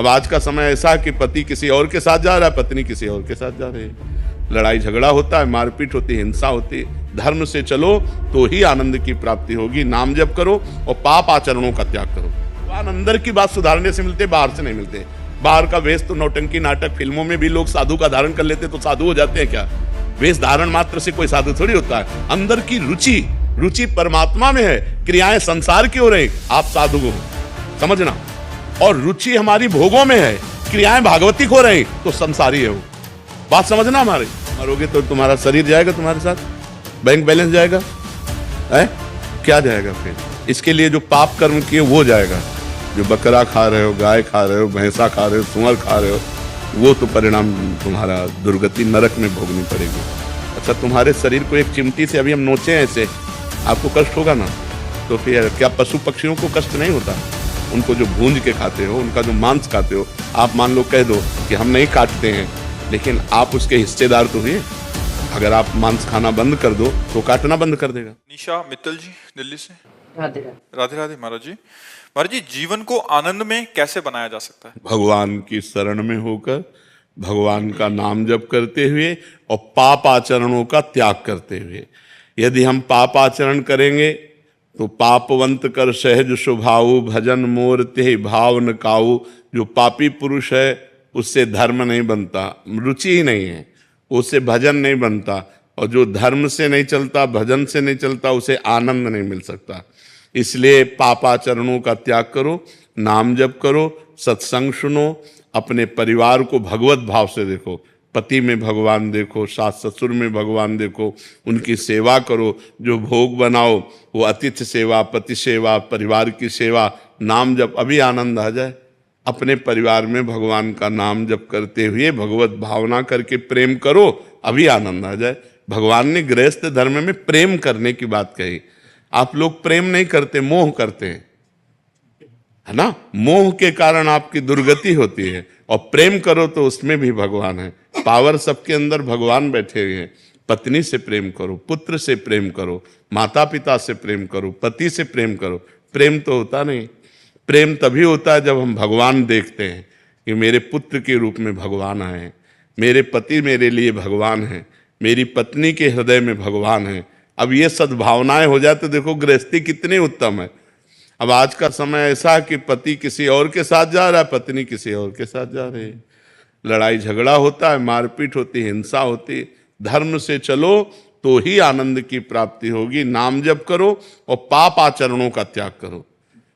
अब आज का समय ऐसा है कि पति किसी और के साथ जा रहा है, पत्नी किसी और के साथ जा रही है, लड़ाई झगड़ा होता है, मारपीट होती है, हिंसा होती है। धर्म से चलो तो ही आनंद की प्राप्ति होगी। नाम जप करो और पाप आचरणों का त्याग करो। भगवान अंदर की बात सुधारने से मिलते, बाहर से नहीं मिलते। बाहर का वेश तो नौटंकी नाटक फिल्मों में भी लोग साधु का धारण कर लेते तो साधु हो जाते हैं क्या? वेश धारण मात्र से कोई साधु थोड़ी होता है। अंदर की रुचि परमात्मा में है, क्रियाएं संसार की हो रही, आप साधु हो, समझना। और रुचि हमारी भोगों में है, क्रियाएं भागवतिक हो रही तो संसारी है वो। बात समझना हमारे। मरोगे तो तुम्हारा शरीर जाएगा तुम्हारे साथ, बैंक बैलेंस जाएगा, है क्या जाएगा? फिर इसके लिए जो पाप कर्म किए वो जाएगा। जो बकरा खा रहे हो, गाय खा रहे हो, भैंसा खा रहे हो, सुअर खा रहे हो, वो तो परिणाम तुम्हारा दुर्गति नरक में भोगनी पड़ेगी। अच्छा, तुम्हारे शरीर को एक चिमटी से अभी हम नोचे ऐसे, आपको कष्ट होगा ना? तो फिर क्या पशु पक्षियों को कष्ट नहीं होता? उनको जो भूंज के खाते हो, उनका जो मांस खाते हो, आप मान लो कह दो कि हम नहीं काटते हैं, लेकिन आप उसके हिस्सेदार तो हुए। अगर आप मांस खाना बंद कर दो तो काटना बंद कर देगा। निशा मित्तल जी दिल्ली से। राधे राधे। राधे राधे महाराज जी। महाराज जी, जीवन को आनंद में कैसे बनाया जा सकता है? भगवान की शरण में होकर, भगवान का नाम जप करते हुए और पाप आचरणों का त्याग करते हुए। यदि हम पाप आचरण करेंगे तो पापवंत कर सहज स्वभाव, भजन मोर ते भाव न काऊ। जो पापी पुरुष है उससे धर्म नहीं बनता, रुचि ही नहीं है, उससे भजन नहीं बनता। और जो धर्म से नहीं चलता, भजन से नहीं चलता, उसे आनंद नहीं मिल सकता। इसलिए पापाचरणों का त्याग करो, नाम जप करो, सत्संग सुनो, अपने परिवार को भगवत भाव से देखो। पति में भगवान देखो, सास ससुर में भगवान देखो, उनकी सेवा करो। जो भोग बनाओ वो अतिथि सेवा, पति सेवा, परिवार की सेवा, नाम जप। अभी आनंद आ जाए। अपने परिवार में भगवान का नाम जप करते हुए भगवत भावना करके प्रेम करो, अभी आनंद आ जाए। भगवान ने गृहस्थ धर्म में प्रेम करने की बात कही। आप लोग प्रेम नहीं करते, मोह करते हैं, है ना? मोह के कारण आपकी दुर्गति होती है। और प्रेम करो तो उसमें भी भगवान है। पावर सबके अंदर भगवान बैठे हुए हैं। पत्नी से प्रेम करो, पुत्र से प्रेम करो, माता पिता से प्रेम करो, पति से प्रेम करो। प्रेम तो होता नहीं। प्रेम तभी होता है जब हम भगवान देखते हैं कि मेरे पुत्र के रूप में भगवान आए, मेरे पति मेरे लिए भगवान हैं, मेरी पत्नी के हृदय में भगवान है। अब ये सद्भावनाएं हो जाए तो देखो गृहस्थी कितनी उत्तम है। अब आज का समय ऐसा है कि पति किसी और के साथ जा रहा है, पत्नी किसी और के साथ जा रही है, लड़ाई झगड़ा होता है, मारपीट होती है, हिंसा होती है। धर्म से चलो तो ही आनंद की प्राप्ति होगी। नाम जप करो और पाप आचरणों का त्याग करो।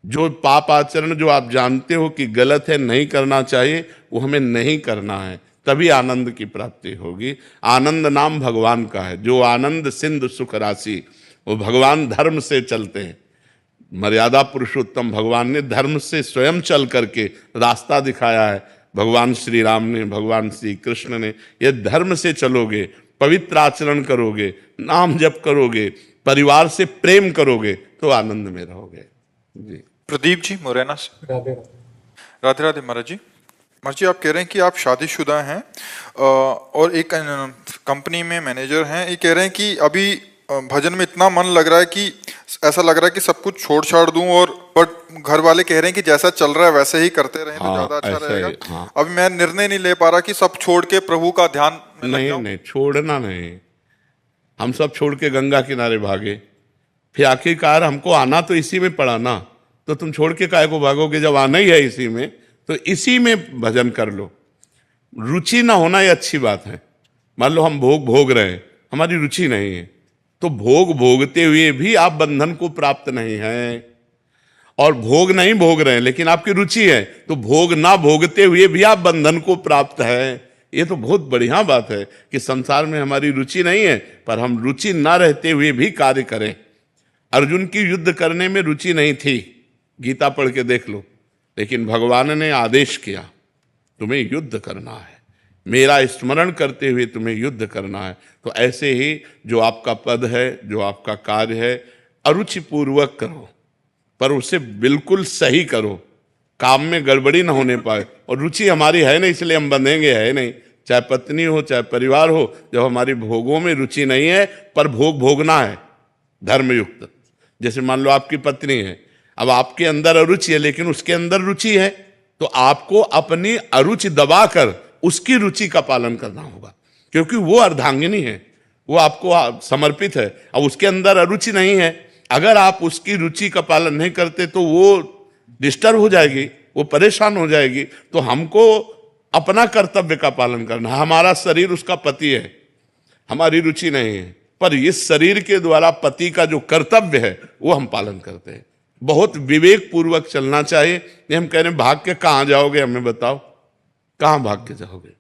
जो पाप आचरण जो आप जानते हो कि गलत है, नहीं करना चाहिए, वो हमें नहीं करना है, तभी आनंद की प्राप्ति होगी। आनंद नाम भगवान का है। जो आनंद सिंधु सुख राशि, वो भगवान धर्म से चलते हैं। मर्यादा पुरुषोत्तम भगवान ने धर्म से स्वयं चल करके रास्ता दिखाया है। भगवान श्री राम ने, भगवान श्री कृष्ण ने। ये धर्म से चलोगे, पवित्र आचरण करोगे, नाम जप करोगे, परिवार से प्रेम करोगे तो आनंद में रहोगे। जी। प्रदीप जी मुरैना से। राधे राधे। राधे राधे महाराज जी। महाराज जी, आप कह रहे हैं कि आप शादीशुदा हैं और एक कंपनी में मैनेजर हैं। ये कह रहे हैं कि अभी भजन में इतना मन लग रहा है कि ऐसा लग रहा है कि सब कुछ छोड़ छाड़ दूं, और बट घर वाले कह रहे हैं कि जैसा चल रहा है वैसे ही करते रहें तो ज्यादा अच्छा रहेगा। हाँ। अभी मैं निर्णय नहीं ले पा रहा कि सब छोड़ के प्रभु का ध्यान में लग जाऊं। नहीं, छोड़ना नहीं। हम सब छोड़ के गंगा किनारे भागे, फिर आखिरकार हमको आना तो इसी में पड़ा ना, तो तुम छोड़ के काहे को भागोगे? जब आना ही है इसी में, तो इसी में भजन कर लो। रुचि ना होना ये अच्छी बात है। मान लो हम भोग रहे हैं, हमारी रुचि नहीं है, तो भोग भोगते हुए भी आप बंधन को प्राप्त नहीं है। और भोग नहीं भोग रहे हैं लेकिन आपकी रुचि है, तो भोग ना भोगते हुए भी आप बंधन को प्राप्त है। ये तो बहुत बढ़िया बात है कि संसार में हमारी रुचि नहीं है, पर हम रुचि ना रहते हुए भी कार्य करें। अर्जुन की युद्ध करने में रुचि नहीं थी, गीता पढ़ के देख लो, लेकिन भगवान ने आदेश किया तुम्हें युद्ध करना है, मेरा स्मरण करते हुए तुम्हें युद्ध करना है। तो ऐसे ही जो आपका पद है, जो आपका कार्य है, अरुचि पूर्वक करो, पर उसे बिल्कुल सही करो, काम में गड़बड़ी ना होने पाए। और रुचि हमारी है नहीं, इसलिए हम बंधेंगे, है नहीं। चाहे पत्नी हो, चाहे परिवार हो, जब हमारी भोगों में रुचि नहीं है, पर भोग भोगना है धर्मयुक्त। जैसे मान लो आपकी पत्नी है, अब आपके अंदर अरुचि है लेकिन उसके अंदर रुचि है, तो आपको अपनी अरुचि दबाकर उसकी रुचि का पालन करना होगा, क्योंकि वो अर्धांगिनी है, वो आपको समर्पित है। अब उसके अंदर अरुचि नहीं है, अगर आप उसकी रुचि का पालन नहीं करते तो वो डिस्टर्ब हो जाएगी, वो परेशान हो जाएगी। तो हमको अपना कर्तव्य का पालन करना है। हमारा शरीर उसका पति है, हमारी रुचि नहीं है, पर इस शरीर के द्वारा पति का जो कर्तव्य है वो हम पालन करते हैं। बहुत विवेक पूर्वक चलना चाहिए। ये हम कह रहे हैं भाग के कहाँ जाओगे, हमें बताओ, कहाँ भाग के जाओगे?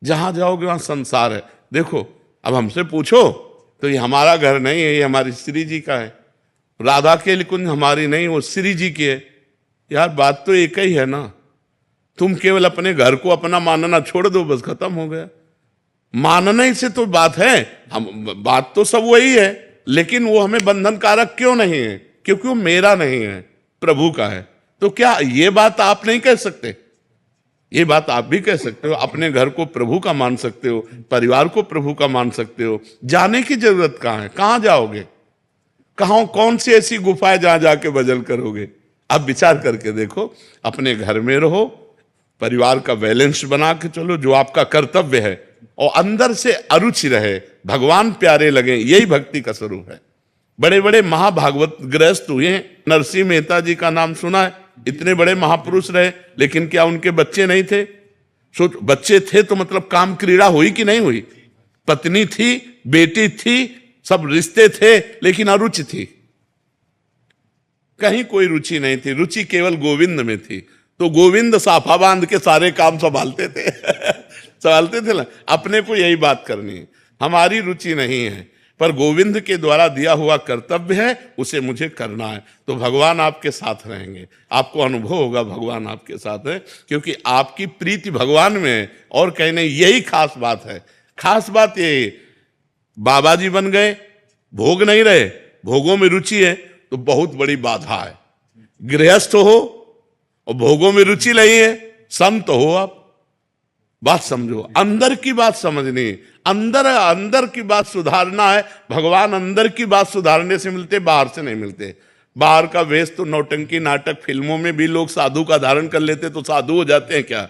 जहां जाओगे वहां संसार है। देखो, अब हमसे पूछो तो ये हमारा घर नहीं है, ये हमारी श्री जी का है। राधा के कुंज हमारी नहीं, वो श्री जी की है। यार बात तो एक ही है ना, तुम केवल अपने घर को अपना मानना छोड़ दो, बस खत्म हो गया। मानने से तो बात है, हम बात तो सब वही है, लेकिन वो हमें बंधनकारक क्यों नहीं है? क्योंकि वो मेरा नहीं है, प्रभु का है। तो क्या ये बात आप नहीं कह सकते? ये बात आप भी कह सकते हो। अपने घर को प्रभु का मान सकते हो, परिवार को प्रभु का मान सकते हो। जाने की जरूरत कहाँ है? कहाँ जाओगे? कहाँ, कौन सी ऐसी गुफाएं जहां जाके भजन करोगे? आप विचार करके देखो। अपने घर में रहो, परिवार का बैलेंस बना के चलो, जो आपका कर्तव्य है, और अंदर से अरुचि रहे, भगवान प्यारे लगे, यही भक्ति का स्वरूप है। बड़े बड़े महाभागवत गृहस्थ हुए हैं। नरसिंह मेहता जी का नाम सुना है, इतने बड़े महापुरुष रहे, लेकिन क्या उनके बच्चे नहीं थे? सोच, बच्चे थे तो मतलब काम क्रीड़ा हुई कि नहीं हुई? पत्नी थी, बेटी थी, सब रिश्ते थे, लेकिन अरुचि थी, कहीं कोई रुचि नहीं थी। रुचि केवल गोविंद में थी। तो गोविंद साफा बांध के सारे काम संभालते थे संभालते थे ना। अपने को यही बात करनी है, हमारी रुचि नहीं है, पर गोविंद के द्वारा दिया हुआ कर्तव्य है, उसे मुझे करना है। तो भगवान आपके साथ रहेंगे, आपको अनुभव होगा भगवान आपके साथ है, क्योंकि आपकी प्रीति भगवान में है। और कहीं नहीं, यही खास बात है। खास बात ये, बाबा जी बन गए, भोग नहीं रहे, भोगों में रुचि है, तो बहुत बड़ी बाधा है। गृहस्थ हो और भोगों में रुचि नहीं है, संत हो आप। बात समझो, अंदर की बात समझनी, अंदर की बात सुधारना है। भगवान अंदर की बात सुधारने से मिलते, बाहर से नहीं मिलते। बाहर का वेश तो नौटंकी नाटक फिल्मों में भी लोग साधु का धारण कर लेते तो साधु हो जाते हैं क्या?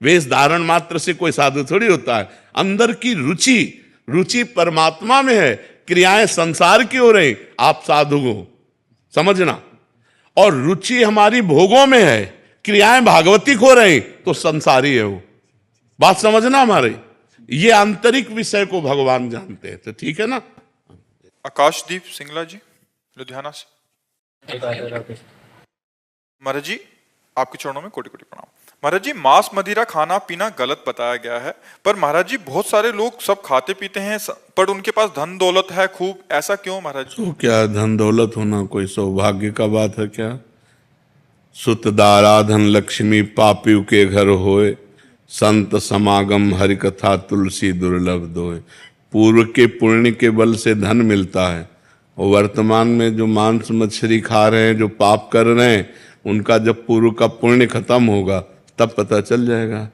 वेश धारण मात्र से कोई साधु थोड़ी होता है। अंदर की रुचि परमात्मा में है, क्रियाएं संसार की हो रही, आप साधु हो, समझना। और रुचि हमारी भोगों में है, क्रियाएं भागवतिक हो रही, तो संसारी है वो। बात समझना हमारी, ये आंतरिक विषय को भगवान जानते हैं। तो ठीक है ना। आकाशदीप सिंगला जी, लुधियाना से। महाराज जी, आपके चरणों में कोटि कोटि प्रणाम। महाराज जी, मांस मदिरा खाना पीना गलत बताया गया है, पर महाराज जी बहुत सारे लोग सब खाते पीते हैं, पर उनके पास धन दौलत है खूब, ऐसा क्यों महाराज जी? तो क्या धन दौलत होना कोई सौभाग्य का बात है क्या? सुत दारा धन लक्ष्मी पापियों के घर होए, संत समागम हरि कथा तुलसी दुर्लभ दोए। पूर्व के पुण्य के बल से धन मिलता है, और वर्तमान में जो मांस मछली खा रहे हैं, जो पाप कर रहे हैं, उनका जब पूर्व का पुण्य खत्म होगा तब पता चल जाएगा।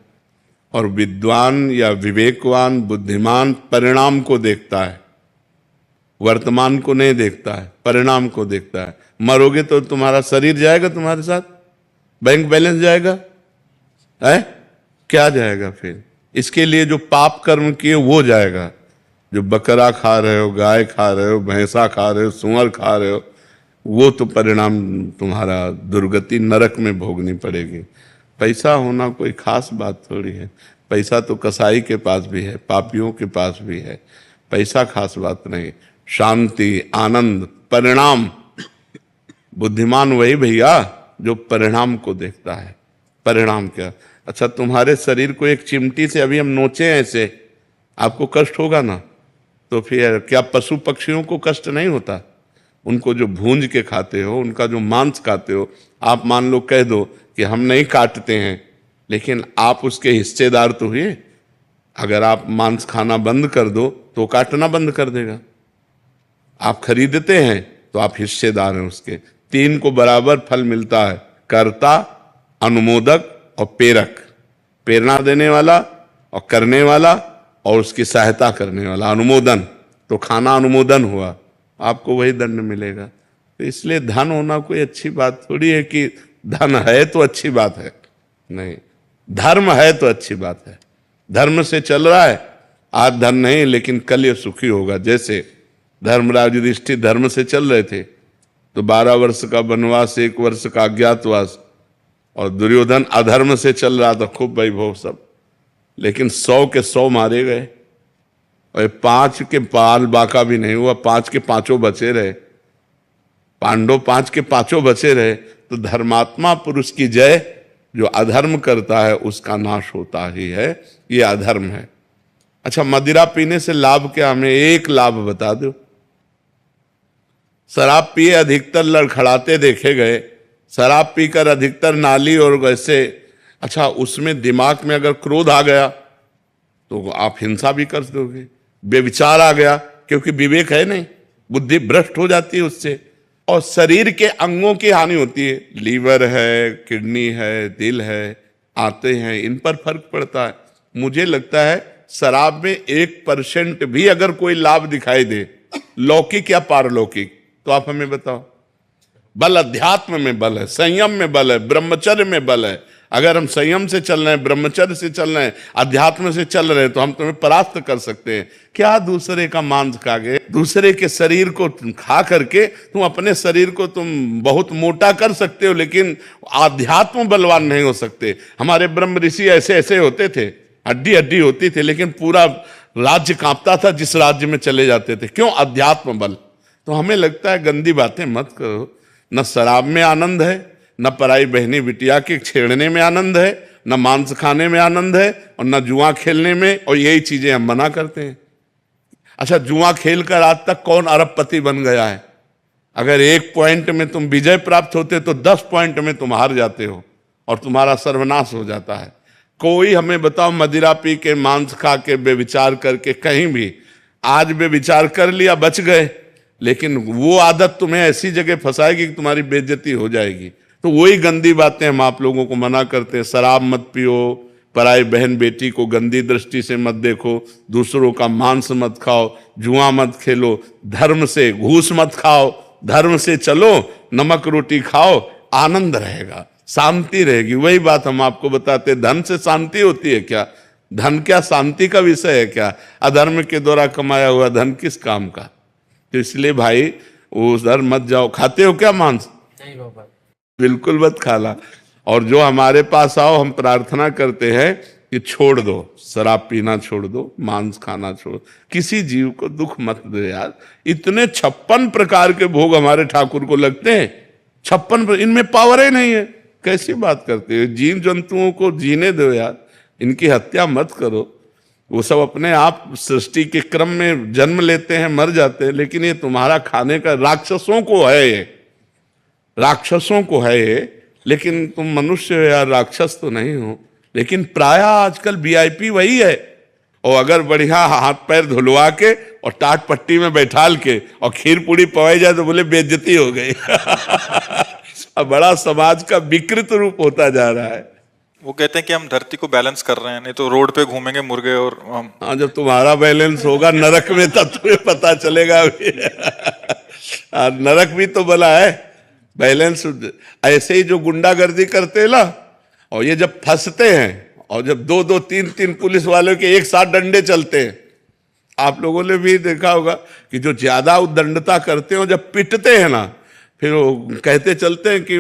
और विद्वान या विवेकवान बुद्धिमान परिणाम को देखता है, वर्तमान को नहीं देखता है, परिणाम को देखता है। मरोगे तो तुम्हारा शरीर जाएगा तुम्हारे साथ, बैंक बैलेंस जाएगा है, क्या जाएगा फिर? इसके लिए जो पाप कर्म किए वो जाएगा। जो बकरा खा रहे हो, गाय खा रहे हो, भैंसा खा रहे हो, सुअर खा रहे हो, वो तो परिणाम तुम्हारा दुर्गति नरक में भोगनी पड़ेगी। पैसा होना कोई खास बात थोड़ी है। पैसा तो कसाई के पास भी है, पापियों के पास भी है। पैसा खास बात नहीं। शांति, आनंद, परिणाम। बुद्धिमान वही भैया जो परिणाम को देखता है। परिणाम क्या? अच्छा, तुम्हारे शरीर को एक चिमटी से अभी हम नोचे ऐसे, आपको कष्ट होगा ना? तो फिर क्या पशु पक्षियों को कष्ट नहीं होता? उनको जो भूंज के खाते हो, उनका जो मांस खाते हो, आप मान लो कह दो कि हम नहीं काटते हैं, लेकिन आप उसके हिस्सेदार तो हुए। अगर आप मांस खाना बंद कर दो तो काटना बंद कर देगा। आप खरीदते हैं तो आप हिस्सेदार हैं उसके। तीन को बराबर फल मिलता है, कर्ता, अनुमोदक और प्रेरक। प्रेरणा देने वाला और करने वाला और उसकी सहायता करने वाला, अनुमोदन। तो खाना अनुमोदन हुआ, आपको वही दंड मिलेगा। तो इसलिए धन होना कोई अच्छी बात थोड़ी है कि धन है तो अच्छी बात है। नहीं, धर्म है तो अच्छी बात है, धर्म से चल रहा है, आज धन नहीं लेकिन कल ये सुखी होगा। जैसे धर्मराज युधिष्ठिर धर्म से चल रहे थे तो 12 वर्ष का वनवास, 1 वर्ष का अज्ञातवास, और दुर्योधन अधर्म से चल रहा था, खूब वैभव सब, लेकिन 100 के 100 मारे गए और 5 के पाल बाका भी नहीं हुआ, 5 के 5 बचे रहे, पांडव 5 के 5 बचे रहे। तो धर्मात्मा पुरुष की जय, जो अधर्म करता है उसका नाश होता ही है, ये अधर्म है। अच्छा, मदिरा पीने से लाभ क्या? हमें एक लाभ बता दो। शराब पिए अधिकतर लड़खड़ाते देखे गए, शराब पीकर अधिकतर नाली और वैसे, अच्छा उसमें दिमाग में अगर क्रोध आ गया तो आप हिंसा भी कर दोगे, बेविचार आ गया क्योंकि विवेक है नहीं, बुद्धि भ्रष्ट हो जाती है उससे, और शरीर के अंगों की हानि होती है, लीवर है, किडनी है, दिल है, आते हैं, इन पर फर्क पड़ता है। मुझे लगता है शराब में 1% भी अगर कोई लाभ दिखाई दे, लौकिक या पारलौकिक, तो आप हमें बताओ। बल अध्यात्म में बल है, संयम में बल है, ब्रह्मचर्य में बल है। अगर हम संयम से चल रहे हैं, ब्रह्मचर्य से चल रहे हैं, अध्यात्म से चल रहे हैं, तो हम तुम्हें परास्त कर सकते हैं। क्या दूसरे का मांस खा गए, दूसरे के शरीर को खा करके तुम अपने शरीर को तुम बहुत मोटा कर सकते हो, लेकिन आध्यात्म बलवान नहीं हो सकते। हमारे ब्रह्म ऋषि ऐसे ऐसे होते थे, हड्डी हड्डी होती थी, लेकिन पूरा राज्य कांपता था जिस राज्य में चले जाते थे। क्यों? अध्यात्म बल। तो हमें लगता है गंदी बातें मत करो। न शराब में आनंद है, न पराई बहनी बिटिया के छेड़ने में आनंद है, न मांस खाने में आनंद है, और न जुआ खेलने में, और यही चीजें हम मना करते हैं। अच्छा, जुआ खेलकर आज तक कौन अरबपति बन गया है? अगर 1 पॉइंट में तुम विजय प्राप्त होते तो 10 पॉइंट में तुम हार जाते हो और तुम्हारा सर्वनाश हो जाता है। कोई हमें बताओ, मदिरा पी के, मांस खा के, बेविचार करके, कहीं भी आज बेविचार कर लिया, बच गए, लेकिन वो आदत तुम्हें ऐसी जगह फंसाएगी कि तुम्हारी बेइज्जती हो जाएगी। तो वही गंदी बातें हम आप लोगों को मना करते हैं। शराब मत पियो, पराई बहन बेटी को गंदी दृष्टि से मत देखो, दूसरों का मांस मत खाओ, जुआ मत खेलो, धर्म से घूस मत खाओ, धर्म से चलो, नमक रोटी खाओ, आनंद रहेगा, शांति रहेगी। वही बात हम आपको बताते, धन से शांति होती है क्या? धन क्या शांति का विषय है क्या? अधर्म के द्वारा कमाया हुआ धन किस काम का? तो इसलिए भाई उधर मत जाओ। खाते हो क्या मांस? नहीं बाबा, बिल्कुल मत खाला। और जो हमारे पास आओ, हम प्रार्थना करते हैं कि छोड़ दो, शराब पीना छोड़ दो, मांस खाना छोड़, किसी जीव को दुख मत दो यार। इतने 56 प्रकार के भोग हमारे ठाकुर को लगते हैं, 56, इनमें पावर ही नहीं है। कैसी बात करते हो? जीव जंतुओं को जीने दो यार, इनकी हत्या मत करो। वो सब अपने आप सृष्टि के क्रम में जन्म लेते हैं, मर जाते हैं, लेकिन ये तुम्हारा खाने का, राक्षसों को है ये, राक्षसों को है ये, लेकिन तुम मनुष्य हो यार, राक्षस तो नहीं हो। लेकिन प्राय आजकल वीआईपी वही है, और अगर बढ़िया हाथ पैर धुलवा के और टाट पट्टी में बैठाल के और खीर पूड़ी पवाई जाए तो बोले बेइज्जती हो गई। अब बड़ा समाज का विकृत रूप होता जा रहा है। वो कहते हैं कि हम धरती को बैलेंस कर रहे हैं, नहीं तो रोड पे घूमेंगे मुर्गे और हम। हाँ, जब तुम्हारा बैलेंस होगा नरक में तब तुम्हें पता चलेगा। नरक भी तो बना है बैलेंस। ऐसे ही जो गुंडागर्दी करते हैं ना, और ये जब फंसते हैं, और जब 2-2, 3-3 पुलिस वालों के एक साथ डंडे चलते हैं, आप लोगों ने भी देखा होगा कि जो ज्यादा उद्दंडता करते हैं, जब पिटते हैं ना, फिर वो कहते चलते हैं कि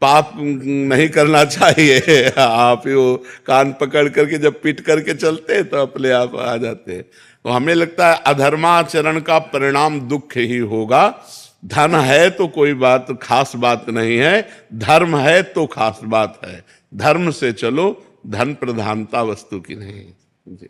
पाप नहीं करना चाहिए। आप ही वो कान पकड़ करके जब पीट करके चलते हैं तो अपने आप आ जाते हैं। तो हमें लगता है अधर्माचरण का परिणाम दुख ही होगा। धन है तो कोई बात खास बात नहीं है, धर्म है तो खास बात है। धर्म से चलो, धन प्रधानता वस्तु की नहीं। जी।